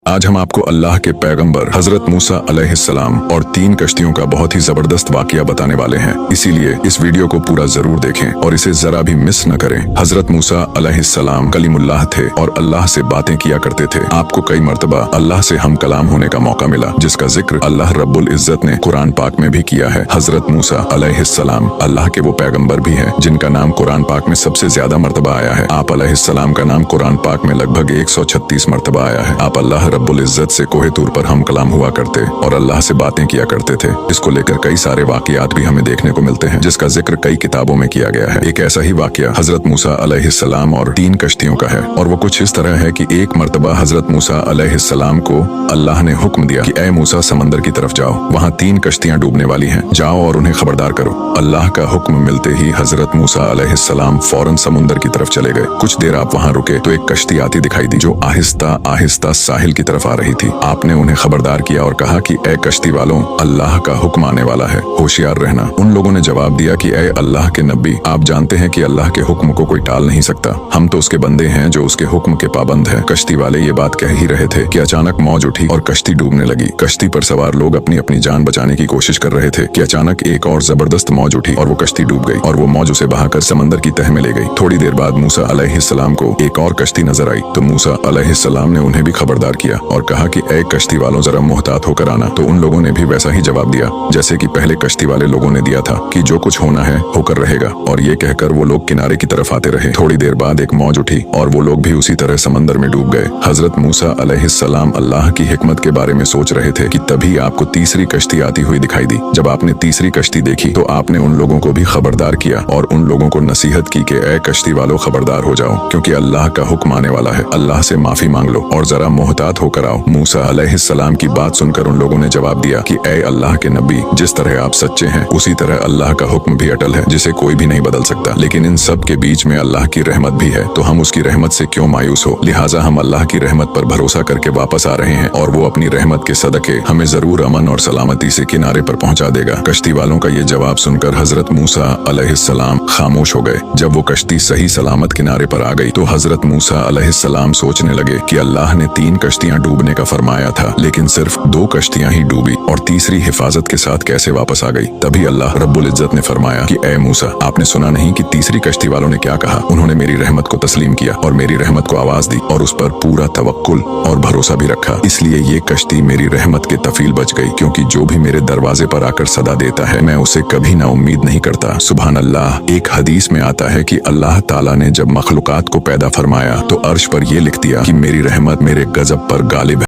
आज हम आपको अल्लाह के पैगंबर हजरत मूसा अलैहिस्सलाम और 3 कश्तियों का बहुत ही जबरदस्त वाकया बताने वाले हैं। इसीलिए इस वीडियो को पूरा जरूर देखें और इसे जरा भी मिस न करें। हजरत मूसा अलैहिस्सलाम कलीमुल्लाह थे और अल्लाह से बातें किया करते थे। आपको कई मर्तबा अल्लाह से हम कलाम होने का मौका मिला, जिसका जिक्र अल्लाह रब्बुल इज्जत ने कुरान पाक में भी किया है। हजरत मूसा अलैहिस्सलाम अल्लाह के वो पैगंबर भी हैं जिनका नाम कुरान पाक में सबसे ज्यादा मर्तबा आया है। आप अलैहिस्सलाम का नाम कुरान पाक में लगभग 136 मर्तबा आया है। आप अल्लाह रब्बुल इज्जत से कोहे तूर पर हम कलाम हुआ करते और अल्लाह से बातें किया करते थे। इसको लेकर कई सारे वाकयात भी हमें देखने को मिलते हैं, जिसका जिक्र कई किताबों में किया गया है। एक ऐसा ही वाकया हजरत मूसा अलैहिस्सलाम और 3 कश्तियों का है, और वो कुछ इस तरह है कि एक मर्तबा हजरत मूसा अलैहिस्सलाम को अल्लाह ने हुक्म दिया कि ऐ मूसा समंदर की तरफ जाओ, वहाँ 3 कश्तियां डूबने वाली हैं, जाओ और उन्हें खबरदार करो। अल्लाह का हुक्म मिलते ही हजरत मूसा अलैहिस्सलाम फौरन समुंदर की तरफ चले गए। कुछ देर आप वहाँ रुके तो एक कश्ती आती दिखाई दी, जो आहिस्ता आहिस्ता साहिल की तरफ आ रही थी। आपने उन्हें खबरदार किया और कहा कि ऐ कश्ती वालों, अल्लाह का हुक्म आने वाला है, होशियार रहना। उन लोगों ने जवाब दिया कि ऐ अल्लाह के नबी, आप जानते हैं कि अल्लाह के हुक्म को कोई टाल नहीं सकता, हम तो उसके बंदे हैं जो उसके हुक्म के पाबंद हैं। कश्ती वाले ये बात कह ही रहे थे कि अचानक मौज उठी और कश्ती डूबने लगी। कश्ती पर सवार लोग अपनी अपनी जान बचाने की कोशिश कर रहे थे कि अचानक एक और जबरदस्त मौज उठी और वो कश्ती डूब गई और वो मौज उसे बहाकर समंदर की तह में ले गई। थोड़ी देर बाद मूसा अलैहिस्सलाम को एक और कश्ती नजर आई तो मूसा अलैहिस्सलाम ने उन्हें भी खबरदार किया और कहा कि ऐ कश्ती वालों, जरा मुहतात होकर आना। तो उन लोगों ने भी वैसा ही जवाब दिया जैसे कि पहले कश्ती वाले लोगों ने दिया था कि जो कुछ होना है होकर रहेगा, और ये कहकर वो लोग किनारे की तरफ आते रहे। थोड़ी देर बाद एक मौज उठी और वो लोग भी उसी तरह समंदर में डूब गए। हजरत मूसा अलैहिस्सलाम अल्लाह की हिकमत के बारे में सोच रहे थे कि तभी आपको तीसरी कश्ती आती हुई दिखाई दी। जब आपने तीसरी कश्ती देखी तो आपने उन लोगों को भी खबरदार किया और उन लोगों को नसीहत की कि ऐ कश्ती वालों, खबरदार हो जाओ, क्योंकि अल्लाह का हुक्म आने वाला है। अल्लाह से माफी मांग लो और जरा मुहतात होकर आओ। मूसा अलैहिस्सलाम की बात सुनकर उन लोगों ने जवाब दिया कि ऐ अल्लाह के नबी, जिस तरह आप सच्चे हैं उसी तरह अल्लाह का हुक्म भी अटल है, जिसे कोई भी नहीं बदल सकता। लेकिन इन सब के बीच में अल्लाह की रहमत भी है, तो हम उसकी रहमत से क्यों मायूस हो। लिहाजा हम अल्लाह की रहमत पर भरोसा करके वापस आ रहे हैं और वो अपनी रहमत के सदके हमें जरूर अमन और सलामती से किनारे पर पहुंचा देगा। कश्ती वालों का ये जवाब सुनकर हजरत मूसा अलैहिस्सलाम खामोश हो गए। जब वो कश्ती सही सलामत किनारे पर आ गई तो हजरत मूसा अलैहिस्सलाम सोचने लगे कि अल्लाह ने 3 कश्तियां डूबने का फरमाया था, लेकिन सिर्फ 2 कश्तियां ही डूबी और तीसरी हिफाजत के साथ कैसे वापस आ गई। तभी अल्लाह रब्बुल इज्जत ने फरमाया कि ऐ मूसा, आपने सुना नहीं कि तीसरी कश्ती वालों ने क्या कहा। उन्होंने मेरी रहमत को तस्लीम किया और मेरी रहमत को आवाज दी और उस पर पूरा तवक्कुल और भरोसा भी रखा, इसलिए ये कश्ती मेरी रहमत के तफील बच गई, क्योंकि जो भी मेरे दरवाजे पर आकर सदा देता है मैं उसे कभी ना उम्मीद नहीं करता। सुभान अल्लाह। एक हदीस में आता है कि अल्लाह ताला ने जब मखलूकात को पैदा फरमाया तो अर्श पर यह लिख दिया कि मेरी रहमत मेरे गजब पर गालिब है।